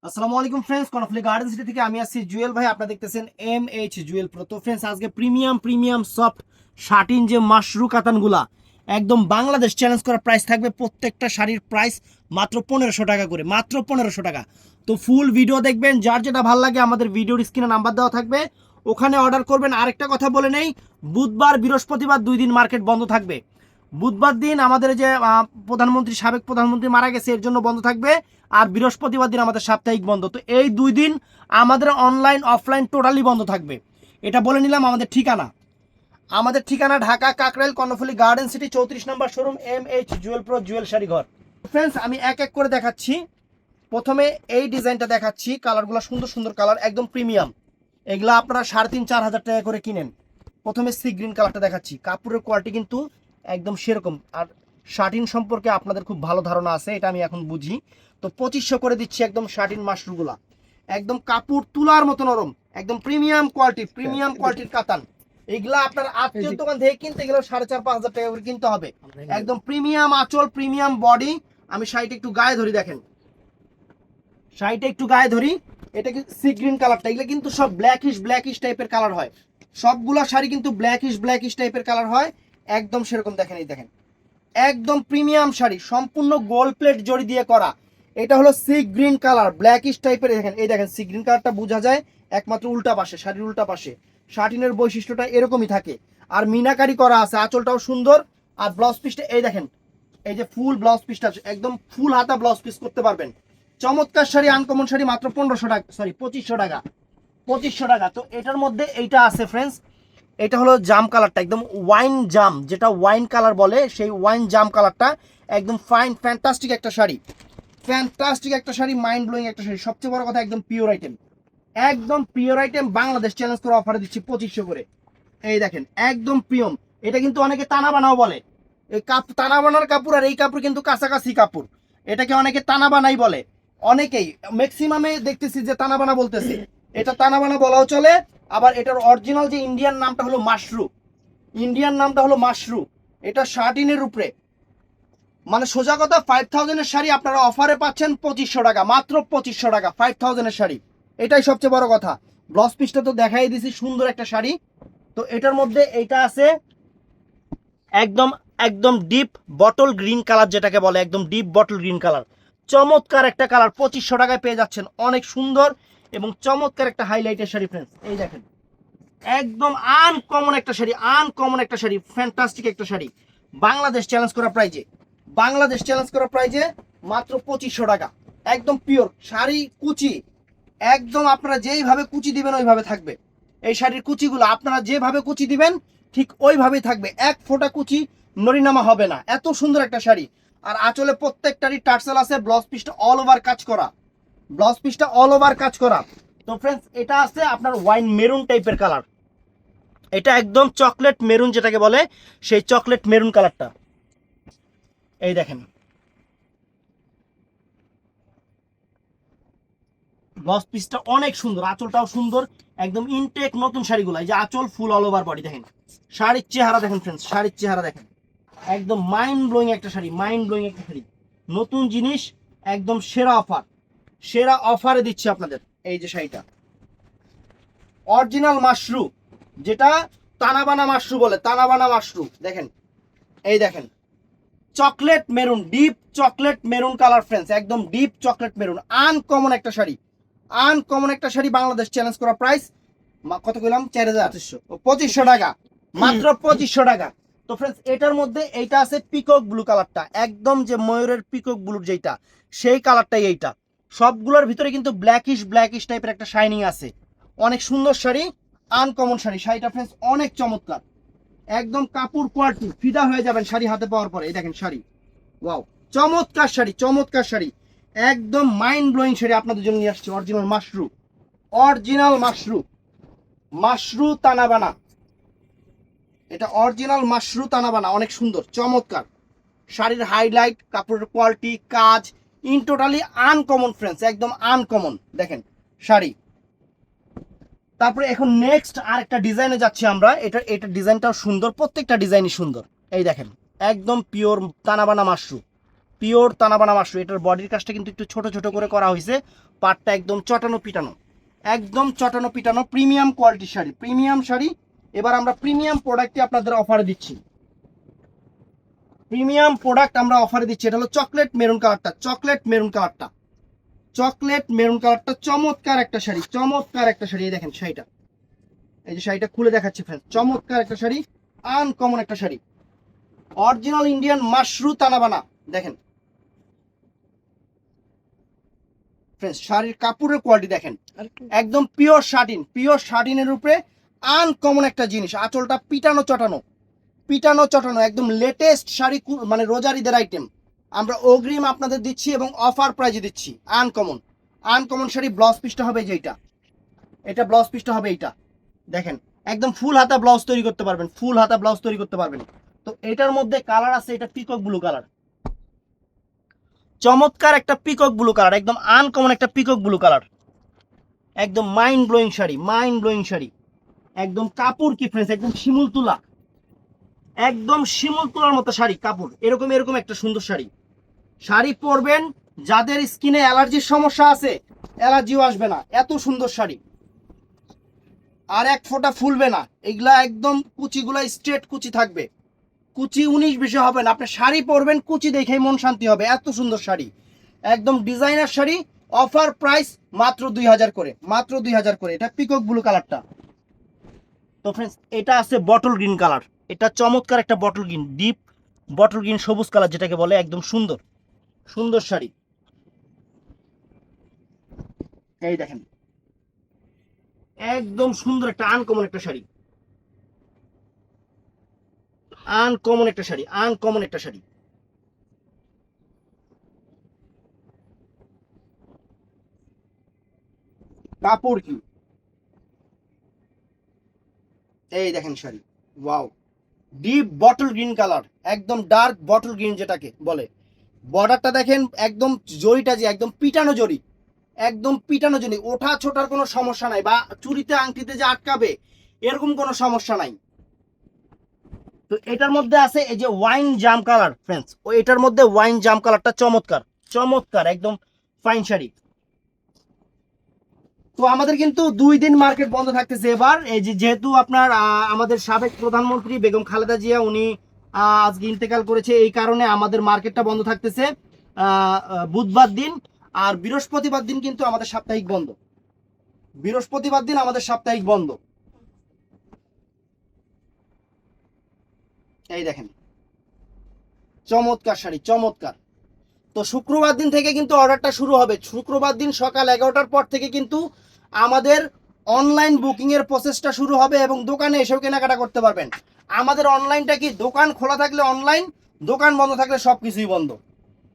আসসালামু আলাইকুম friends, কর্নফ্লিক্ট garden city থেকে আমি আছি জুয়েল ভাই। আপনারা দেখতেছেন MH জুয়েল প্রো। তো ফ্রেন্ডস, আজকে প্রিমিয়াম সফট শার্টিন যে মাশরু কাতানগুলা একদম বাংলাদেশ চ্যালেঞ্জ করা প্রাইস থাকবে। প্রত্যেকটা শাড়ির প্রাইস মাত্র 1500 টাকা করে, মাত্র 1500 টাকা। তো ফুল ভিডিও দেখবেন, যার যেটা ভালো লাগে আমাদের ভিডিওর স্ক্রিনে নাম্বার দেওয়া থাকবে, ওখানে অর্ডার করবেন। আরেকটা কথা বলে নেই, বুধবার বৃহস্পতিবার 2 দিন মার্কেট বন্ধ থাকবে। বুধবার দিন আমাদের যে সাবেক প্রধানমন্ত্রী মারা গেছে, এর জন্য বন্ধ থাকবে। আর বৃহস্পতিবার দিন আমাদের সাপ্তাহিক বন্ধ। তো এই 2 দিন আমাদের অনলাইন অফলাইন টোটালি বন্ধ থাকবে। এটা বলে নিলাম। আমাদের ঠিকানা ঢাকা কাকরাইল কর্ণফুলী গার্ডেন সিটি 34 নম্বর showroom, MH Jewel Pro Jewel Sari Ghar. Friends, আমি এক এক করে দেখাচ্ছি। প্রথমে এই ডিজাইনটা দেখাচ্ছি। কালারগুলো সুন্দর সুন্দর কালার, একদম প্রিমিয়াম। এগুলা আপনারা 3,500-4,000 টাকা করে কিনেন। প্রথমে সি গ্রিন কালারটা দেখাচ্ছি। কাপড়ের কোয়ালিটি কিন্তু একদম সেরকম। আর শার্টিন সম্পর্কে আপনাদের খুব ভালো ধারণা আছে, এটা আমি এখন বুঝি। তো 2500 করে দিচ্ছি একদম শার্টিন মাশরুগুলা। একদম কাপড় তুলার মতো নরম, একদম প্রিমিয়াম কোয়ালিটির কাতান। এগুলা আপনার আত্মীয় দোকান থেকে কিনতে গেলে 4,500-5,000 টাকা করে কিনতে হবে। একদম প্রিমিয়াম আঁচল, প্রিমিয়াম বডি। আমি শাড়িটা একটু গায়ে ধরি, দেখেন শাড়িটা একটু গায়ে ধরি। এটা কি সি গ্রিন কালারটা, এগুলো কিন্তু সব ব্ল্যাকিশ টাইপের কালার হয়। সবগুলা শাড়ি কিন্তু ব্ল্যাকিশ টাইপের কালার হয়। একদম সেরকম দেখেন, এই দেখেন একদম প্রিমিয়াম শাড়ি, সম্পূর্ণ গোল্ড প্লেট জড়ি দিয়ে করা। এটা হলো সি গ্রিন কালার, ব্ল্যাকিশ টাইপের। দেখেন, এই দেখেন সি গ্রিন কালারটা বোঝা যায় একমাত্র উল্টা পাশে, শাড়ির উল্টা পাশে। শার্টিনের বৈশিষ্ট্যটা এরকমই থাকে। আর মিনাকারি করা আছে, আঁচলটাও সুন্দর। আর ব্লাউজ পিসটা এই দেখেন, এই যে ফুল ব্লাউজ পিসটা একদম ফুল হাতা ব্লাউজ পিস করতে পারবেন। চমৎকার শাড়ি, আনকমন শাড়ি, মাত্র 1500 টাকা, সরি 2500 টাকা। 2500 টাকা। তো এটার মধ্যে এইটা আছে ফ্রেন্ডস। এটা হলো জাম কালারটা, একদম ওয়াইন জাম, যেটা ওয়াইন কালার বলে, সেই ওয়াইন জাম কালারটা। একদম ফাইন ফ্যান্টাস্টিক একটা শাড়ি, মাইন্ড ব্লোয়িং একটা শাড়ি। সবচেয়ে বড় কথা, একদম পিওর আইটেম বাংলাদেশ চ্যালেঞ্জ করে অফারে দিচ্ছি 2500 করে। এই দেখেন একদম প্রিয়ম। এটা কিন্তু অনেকে টানা বানাও বলে। এই টানা বানার কাপড় আর এই কাপড় কিন্তু কাছাকাছি কাপড়। এটাকে অনেকে টানা বানাই বলে। অনেকেই ম্যাক্সিমামে দেখতেছি যে টানা বানা বলতেছে। এটা টানা বানা বলাও চলে। আবার এটার অরিজিনাল যে ইন্ডিয়ান নামটা হলো মাশরু। এটা শার্টিনের উপরে, মানে সোজা কথা 5000-এর শাড়ি আপনারা অফারে পাচ্ছেন 2500 টাকা, মাত্র 2500 টাকা 5000-এর শাড়ি। এটাই সবচেয়ে বড় কথা। ব্লাউজ পিসটা তো দেখাই দিছি, সুন্দর একটা শাড়ি। তো এটার মধ্যে এইটা আছে একদম একদম ডিপ বটল গ্রিন কালার, যেটাকে বলে একদম ডিপ বটল গ্রিন কালার। চমৎকার একটা কালার, 2500 টাকায় পেয়ে যাচ্ছেন। অনেক সুন্দর এবং চমৎকার একটা হাইলাইটের শাড়ি ফ্রেন্ডস। এই দেখেন একদম আনকমন একটা শাড়ি, ফ্যান্টাস্টিক একটা শাড়ি। বাংলাদেশ চ্যালেঞ্জ করা প্রাইজে মাত্র 2500 টাকা। একদম পিওর শাড়ি, কুচি একদম আপনারা যেইভাবে কুচি দিবেন ওইভাবে থাকবে। এই শাড়ির কুচিগুলো আপনারা যেভাবে কুচি দিবেন ঠিক ওইভাবেই থাকবে, এক ফোঁটা কুচি নড়িনামা হবে না। এত সুন্দর একটা শাড়ি। আর আঁচলে প্রত্যেকটারই টার্সেল আছে। ব্লাউজ পিসটা অল ওভার কাজ করা। তো ফ্রেন্ডস, এটা আছে আপনার ওয়াইন মেরুন টাইপের কালার। এটা একদম চকলেট মেরুন, যেটাকে বলে সেই চকলেট মেরুন কালারটা। এই দেখেন ব্লাউজ পিসটা অনেক সুন্দর, আঁচলটাও সুন্দর। একদম ইনটেক নতুন শাড়িগুলো, এই যে আঁচল ফুল অল ওভার বডি। দেখেন শাড়ির চেহারা দেখেন ফ্রেন্ডস, দেখেন একদম মাইন্ড ব্লোয়িং একটা শাড়ি। নতুন জিনিস, একদম সেরা অফারে দিচ্ছি আপনাদের। এই যে শাড়িটা অরিজিনাল মাশরু, যেটা তানাবানা মাশরু বলে, দেখেন এই দেখেন chocolate maroon, deep chocolate maroon colour friends, একদম ডিপ চকলেট মেরুন। আনকমন একটা শাড়ি, বাংলাদেশ চ্যালেঞ্জ করা প্রাইস কত কইলাম? 2500 টাকা, মাত্র 2500 টাকা। তো ফ্রেন্ডস, এটার মধ্যে এইটা আছে পিকক ব্লু কালারটা, একদম যে ময়ূরের পিকক ব্লুর যেটা, সেই কালারটাই এইটা। সবগুলোর ভিতরে কিন্তু ব্ল্যাকিশ টাইপের একটা শাইনিং আছে। অনেক সুন্দর শাড়ি, আনকমন শাড়িটা ফ্রেন্ডস অনেক চমৎকার। একদম কাপড় কোয়ালিটি ফিদা হয়ে যাবেন শাড়ি হাতে পাওয়ার পরে। এই দেখেন শাড়ি, ওয়াও, চমৎকার শাড়ি। একদম মাইন্ড ব্লোয়িং শাড়ি আপনাদের জন্য নিয়ে আসছে। অরিজিনাল মাশরু তানাবানা। এটা অরিজিনাল মাশরু তানাবানা, অনেক সুন্দর চমৎকার শাড়ির হাইলাইট, কাপড়ের কোয়ালিটি, কাজ ইন টোটালি আনকমন ফ্রেন্ডস, একদম আনকমন। দেখেন শাড়ি। তারপরে এখন নেক্সট আরেকটা ডিজাইনে যাচ্ছি আমরা। এটা ডিজাইনটাও সুন্দর, প্রত্যেকটা ডিজাইনই সুন্দর। এই দেখেন একদম পিওর তানাবানা মাশরু, পিওর তানাবানা মাশরু। এটার বডির কাজটা কিন্তু একটু ছোট ছোট করে করা হয়েছে, পাটটা একদম চটানো পিটানো, একদম চটানো পিটানো প্রিমিয়াম কোয়ালিটির শাড়ি, প্রিমিয়াম শাড়ি। এবার আমরা প্রিমিয়াম প্রোডাক্টটি আপনাদের অফারে দিচ্ছি, প্রিমিয়াম প্রোডাক্ট আমরা অফারে দিচ্ছি। এটা হলো চকলেট মেরুন কালারটা, চকলেট মেরুন কালারটা, চকলেট মেরুন কালারটা চমৎকার একটা শাড়ি, চমৎকার একটা শাড়ি। এই দেখেন শাড়িটা, এই যে শাড়িটা খুলে দেখাচ্ছি ফ্রেন্ড, চমৎকার একটা শাড়ি, আনকমন একটা শাড়ি, অরিজিনাল ইন্ডিয়ান মাশরু তানাবানা। দেখেন ফ্রেন্ডস, শাড়ির কাপড়ের কোয়ালিটি দেখেন, একদম পিওর শাটিন, পিওর শাটিনের উপরে আনকমন একটা জিনিস, আঁচলটা পিটানো চটানো, পিটানো চটানো, একদম লেটেস্ট শাড়ি, মানে রোজার ঈদের আইটেম আমরা অগ্রিম আপনাদের দিচ্ছি এবং অফার প্রাইজে দিচ্ছি। Uncommon, uncommon sari. ব্লাউজ পিসটা হবে যেটা, এটা ব্লাউজ পিসটা হবে এইটা। দেখেন একদম ফুল হাতা ব্লাউজ তৈরি করতে পারবেন, ফুল হাতা ব্লাউজ তৈরি করতে পারবেন। তো এটার মধ্যে কালার আছে, এটা পিকক ব্লু কালার, চমৎকার একটা পিকক ব্লু কালার, একদম আনকমন একটা পিকক ব্লু কালার, একদম mind blowing sari, mind blowing sari. একদম কাপড় কি ফ্রেন্ডস, একদম শিমুল তুলা, একদম শিমুল তুলার মতো শাড়ি, কাপড় এরকম এরকম একটা সুন্দর শাড়ি। শাড়ি পরবেন, যাদের স্কিনে অ্যালার্জির সমস্যা আছে অ্যালার্জিও আসবে না, এত সুন্দর শাড়ি। আর এক ফোঁটা ফুলবে না, এগুলা একদম কুচিগুলা স্ট্রেট কুচি থাকবে, কুচি 19-20 হবে না। আপনি শাড়ি পরবেন কুচি দেখেই মন শান্তি হবে, এত সুন্দর শাড়ি, একদম ডিজাইনার শাড়ি। অফার প্রাইস মাত্র 2000 করে, মাত্র 2000 করে। এটা পিকক ব্লু কালারটা। তো ফ্রেন্ডস, এটা আছে বটল গ্রিন কালার, এটা চমৎকার একটা bottle green, deep bottle green সবুজ কালার যেটাকে বলে, একদম সুন্দর সুন্দর শাড়ি। এই দেখেন একদম সুন্দর একটা আনকমন একটা শাড়ি, আনকমন একটা শাড়ি, আনকমন একটা শাড়ি। কাপড় কি, এই দেখেন sari, wow, deep bottle green colour, একদম ডার্ক বটল গ্রিন যেটাকে বলে। বর্ডারটা দেখেন, একদম জরিটা যে একদম পিটানো জরি, একদম পিটানো জরি, ওঠা ছোটার কোনো সমস্যা নাই, বা চুরিতে আংটিতে যে আটকাবে এরকম কোনো সমস্যা নাই। তো এটার মধ্যে আছে এই যে ওয়াইন জাম কালার ফ্রেন্ডস, ও এটার মধ্যে ওয়াইন জাম কালারটা চমৎকার, চমৎকার একদম ফাইন শাড়ি। তো আমাদের কিন্তু 2 দিন মার্কেট বন্ধ থাকতেছে এবার, এই যে যেহেতু আপনার আমাদের সাবেক প্রধানমন্ত্রী বেগম খালেদা জিয়া উনি আজকে ইন্তেকাল করেছে, এই কারণে আমাদের মার্কেটটা বন্ধ থাকতেছে বুধবার দিন। আর বৃহস্পতিবার দিন কিন্তু আমাদের সাপ্তাহিক বন্ধ, বৃহস্পতিবার দিন আমাদের সাপ্তাহিক বন্ধ। এই দেখেন চমৎকার শাড়ি, চমৎকার। তো শুক্রবার দিন থেকে কিন্তু অর্ডারটা শুরু হবে, শুক্রবার দিন সকাল 11টার পর থেকে কিন্তু আমাদের অনলাইন বুকিং এর প্রসেসটা শুরু হবে এবং দোকানে এসেও কেনাকাটা করতে পারবেন। আমাদের অনলাইনটা কি, দোকান খোলা থাকলে অনলাইন, দোকান বন্ধ থাকলে সবকিছুই বন্ধ,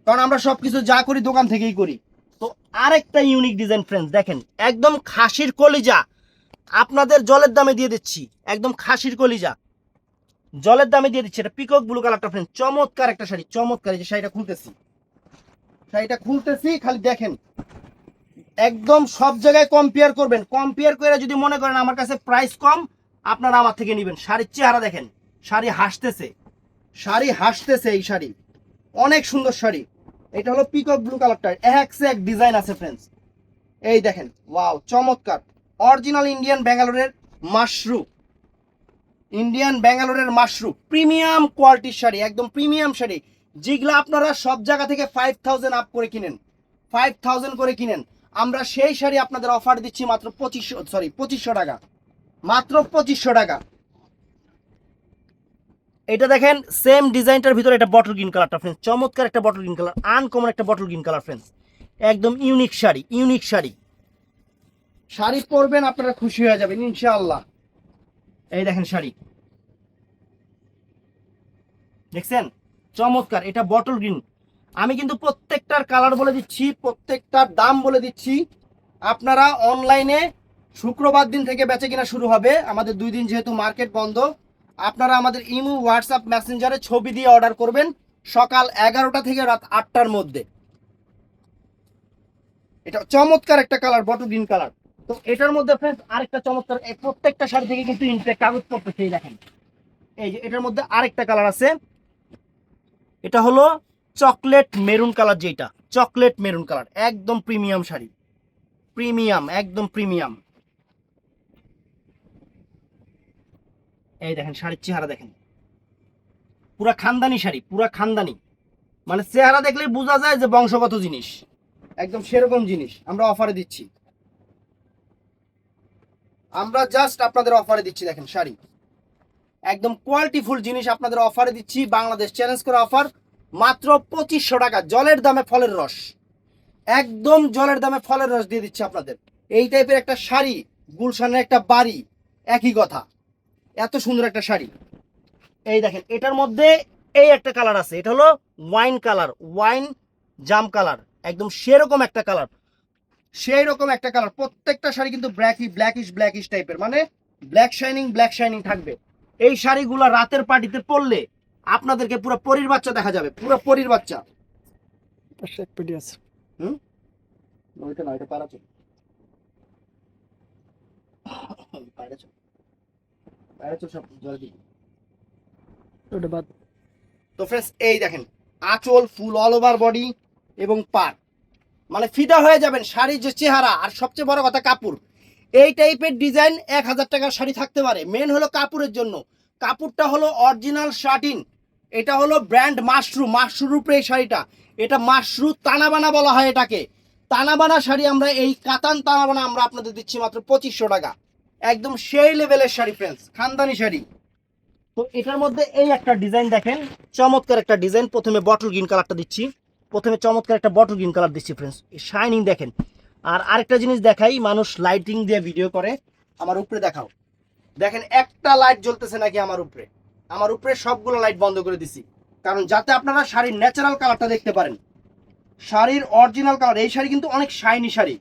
কারণ আমরা সবকিছু যা করি দোকান থেকেই করি। তো আরেকটা ইউনিক ডিজাইন ফ্রেন্ডস, দেখেন একদম খাসির কলিজা, আপনাদের জলের দামে দিয়ে দিচ্ছি, একদম খাসির কলিজা জলের দামে দিয়ে দিচ্ছি। এটা পিকক ব্লু কালারটা ফ্রেন্ডস, চমৎকার একটা শাড়ি, চমৎকার। এই যে শাড়িটা খুলতেছি, শাড়িটা খুলতেছি, খালি দেখেন, একদম সব জায়গায় কম্পেয়ার করবেন, কম্পেয়ার করে যদি মনে করেন আমার কাছে প্রাইস কম, আপনারা আমার থেকে নেবেন। শাড়ির চেহারা দেখেন, শাড়ি হাসতেছে, শাড়ি হাসতেছে, এই শাড়ি অনেক সুন্দর শাড়ি। এটা হলো পিকক ব্লু কালারটা, এক সে এক ডিজাইন আছে ফ্রেন্ডস। এই দেখেন ওয়াও, চমৎকার, অরিজিনাল ইন্ডিয়ান ব্যাঙ্গালোরের মাশরু, ইন্ডিয়ান ব্যাঙ্গালোরের মাশরু, প্রিমিয়াম কোয়ালিটির শাড়ি, একদম প্রিমিয়াম শাড়ি, যেগুলো আপনারা সব জায়গা থেকে 5000 আপ করে কিনেন, 5000 করে কিনেন। আমরা সেই শাড়ি আপনাদের অফার দিচ্ছি মাত্র 2500 টাকা, মাত্র 2500 টাকা। এটা দেখেন সেম ডিজাইনটার ভিতরে এটা বটল গ্রিন কালারটা ফ্রেন্ডস, চমৎকার একটা বটল গ্রিন কালার, আনকমন একটা বটল গ্রিন কালার ফ্রেন্ডস, একদম ইউনিক শাড়ি, ইউনিক শাড়ি। শাড়ি পরবেন আপনারা খুশি হয়ে যাবেন ইনশাআল্লাহ। এই দেখেন শাড়ি দেখছেন, চমৎকার, এটা বটল গ্রিন। আমি কিন্তু প্রত্যেকটার কালার বলে দিচ্ছি, প্রত্যেকটার দাম বলে দিচ্ছি। আপনারা অনলাইনে শুক্রবার দিন থেকে বেচে কিনা শুরু হবে, আমাদের 2 দিন যেহেতু মার্কেট বন্ধ। আপনারা আমাদের ইমো, হোয়াটসঅ্যাপ, মেসেঞ্জারে ছবি দিয়ে অর্ডার করবেন সকাল 11টা থেকে রাত 8টার মধ্যে। এটা চমৎকার একটা কালার, বটল গ্রিন কালার। তো এটার মধ্যে ফ্রেন্ডস আরেকটা চমৎকার, প্রত্যেকটা শাড়ি থেকে কিন্তু ইনটেক কাগজপত্র সেই দেখেন। এই যে এটার মধ্যে আরেকটা কালার আছে, এটা হলো চকলেট মেরুন কালার, যেটা চকলেট মেরুন কালার, একদম প্রিমিয়াম শাড়ি, প্রিমিয়াম, একদম প্রিমিয়াম। এই দেখেন শাড়ির চেহারা দেখেন, পুরা খানদানি শাড়ি, পুরা খানদানি, মানে চেহারা দেখলেই বোঝা যায় যে বংশগত জিনিস, একদম সেরকম জিনিস আমরা অফারে দিচ্ছি। আমরা জাস্ট আপনাদের অফারে দিচ্ছি, দেখেন শাড়ি একদম কোয়ালিটিফুল জিনিস আপনাদের অফারে দিচ্ছি। বাংলাদেশ চ্যালেঞ্জ করে অফার, মাত্র 2500 টাকা, জলের দামে ফলের রস, একদম জলের দামে ফলের রস দিয়ে দিচ্ছি আপনাদের। এই টাইপের একটা শাড়ি, গুলশানের একটা বাড়ি, একই কথা, এত সুন্দর একটা শাড়ি। এই দেখেন এটার মধ্যে এই একটা কালার আছে, এটা হলো ওয়াইন কালার, ওয়াইন জাম কালার, একদম সেরকম একটা কালার, সেই রকম একটা কালার। প্রত্যেকটা শাড়ি কিন্তু ব্ল্যাকিশ টাইপের, মানে ব্ল্যাক শাইনিং থাকবে। এই শাড়িগুলো রাতের পার্টিতে পরলে আপনাদেরকে পুরো পরীর বাচ্চা দেখা যাবে, পুরো পরীর বাচ্চা। এক পেটি আছে। ওইটা না, ওইটা পারা চল, সব জল দিই। ওটা বাদ। তো ফ্রেন্ডস এই দেখেন আঁচল ফুল অল ওভার বডি এবং পার, মানে ফিদা হয়ে যাবেন শাড়ির যে চেহারা। আর সবচেয়ে বড় কথা কাপড়, এই টাইপের ডিজাইন 1000 টাকার শাড়ি থাকতে পারে। মেন হলো কাপড়ের জন্য, কাপড়টা হলো অরিজিনাল শাটিন, এটা হলো ব্র্যান্ড মাশরুর উপরে এই শাড়িটা, এটা মাশরু তানাবানা বলা হয় এটাকে, তানাবানা শাড়ি। আমরা এই কাতান তানাবানা আমরা আপনাদের দিচ্ছি মাত্র 2500 টাকা, একদম সেই লেভেলের শাড়ি ফ্রেন্ডস, খানদানি শাড়ি। তো এটার মধ্যে এই একটা ডিজাইন দেখেন, চমৎকার একটা ডিজাইন। প্রথমে বটল গ্রিন কালারটা দিচ্ছি, প্রথমে চমৎকার একটা বটল গ্রিন কালার দিচ্ছি ফ্রেন্ডস, শাইনিং দেখেন। আর আরেকটা জিনিস দেখাই, মানুষ লাইটিং দিয়ে ভিডিও করে, আমার উপরে দেখাও, দেখেন একটা লাইট জ্বলতেছে নাকি আমার উপরে, আমার উপরে সবগুলো লাইট বন্ধ করে দিছি, কারণ যাতে আপনারা শাড়ির ন্যাচারাল কালারটা দেখতে পারেন, শাড়ির অরিজিনাল কালার। এই শাড়ি কিন্তু অনেক শাইনি শাড়ি,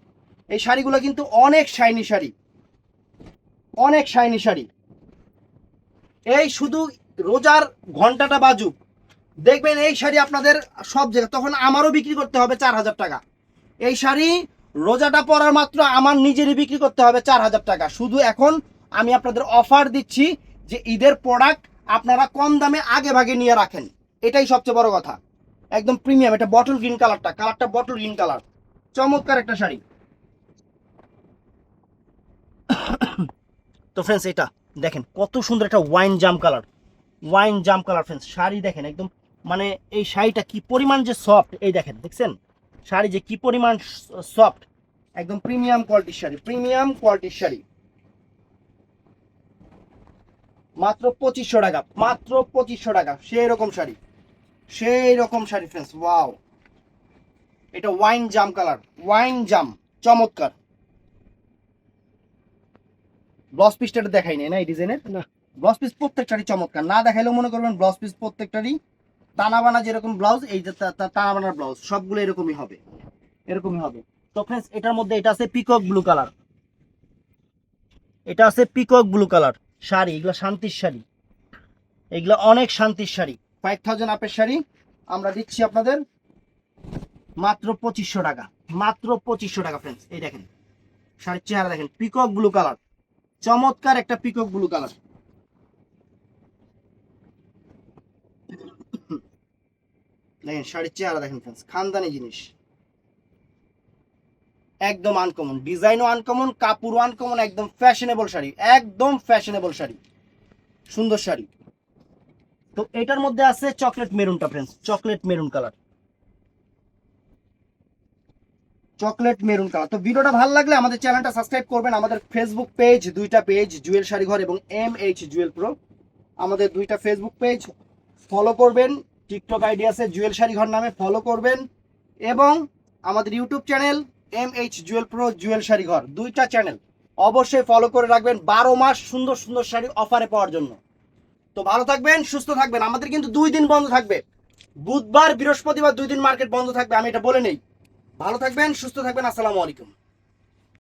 এই শাড়িগুলো কিন্তু অনেক শাইনি শাড়ি, অনেক শাইনি শাড়ি। এই শুধু রোজার ঘন্টাটা বাজুক, দেখবেন এই শাড়ি আপনাদের সব জায়গায়, তখন আমারও বিক্রি করতে হবে 4000 টাকা। এই শাড়ি রোজাটা পরার মাত্র আমার নিজেরই বিক্রি করতে হবে 4000 টাকা। শুধু এখন আমি আপনাদের অফার দিচ্ছি যে ঈদের প্রোডাক্ট আপনারা কম দামে আগে ভাগে নিয়ে রাখেন, এটাই সবচেয়ে বড় কথা। একদম প্রিমিয়াম, এটা বটল গ্রিন কালারটা বটল গ্রিন কালার, চমৎকার একটা শাড়ি। তো ফ্রেন্ডস এটা দেখেন কত সুন্দর একটা ওয়াইন জাম কালার ফ্রেন্ডস, শাড়ি দেখেন একদম, মানে এই শাড়িটা কি পরিমাণ যে সফট, এই দেখেন, দেখছেন শাড়ি যে কি পরিমাণ সফট, একদম প্রিমিয়াম কোয়ালিটির শাড়ি, মাত্র 2500 টাকা, মাত্র 2500 টাকা, সেই রকম শাড়ি ফ্রেন্ডস। ওয়াও, এটা ওয়াইন জাম, চমৎকার। ব্লাউজ পিসটা দেখাই নাই না এই ডিজাইনের, না ব্লাউজ পিস প্রত্যেকটারই চমৎকার, না দেখাইলেও মনে করবেন ব্লাউজ পিস প্রত্যেকটারই টানাবানা, যেরকম ব্লাউজ এই যে টানাবানার ব্লাউজ সবগুলো এরকমই হবে। তো ফ্রেন্ডস এটার মধ্যে এটা আছে পিকক ব্লু কালার, শাড়ি, এগুলো শান্তির শাড়ি, এগুলো অনেক শান্তির শাড়ি। 5000 আপের শাড়ি আমরা দিচ্ছি আপনাদের মাত্র 2500 টাকা, মাত্র 2500 টাকা ফ্রেন্ডস। এই দেখেন শাড়ির চেহারা দেখেন, পিকক ব্লু কালার, চমৎকার একটা পিকক ব্লু কালার। দেখেন শাড়ির চেহারা দেখেন ফ্রেন্ডস, খানদানি জিনিস, একদম আনকমন, ডিজাইনও আনকমন, কাপড়ও আনকমন, একদম ফ্যাশনেবল শাড়ি, সুন্দর শাড়ি। তো এটার মধ্যে আছে চকলেট মেরুনটা ফ্রেন্ডস, চকলেট মেরুন কালার। তো ভিডিওটা ভালো লাগলে আমাদের চ্যানেলটা সাবস্ক্রাইব করবেন। আমাদের ফেসবুক পেজ, দুইটা পেজ, জুয়েল শাড়ি ঘর এবং MH জুয়েল প্রো, আমাদের দুইটা ফেসবুক পেজ ফলো করবেন। টিকটক আইডি আছে জুয়েল শাড়ি ঘর নামে, ফলো করবেন। এবং আমাদের YouTube channel MH Jewel Pro, Jewel Sari Ghar, দুইটা চ্যানেল অবশ্যই ফলো করে রাখবেন 12 মাস সুন্দর সুন্দর শাড়ি অফারে পাওয়ার জন্য। তো ভালো থাকবেন, সুস্থ থাকবেন। আমাদের কিন্তু 2 দিন বন্ধ থাকবে, বুধবার বৃহস্পতিবার 2 দিন মার্কেট বন্ধ থাকবে, আমি এটা বলে নেই। ভালো থাকবেন, সুস্থ থাকবেন, আসসালামু আলাইকুম।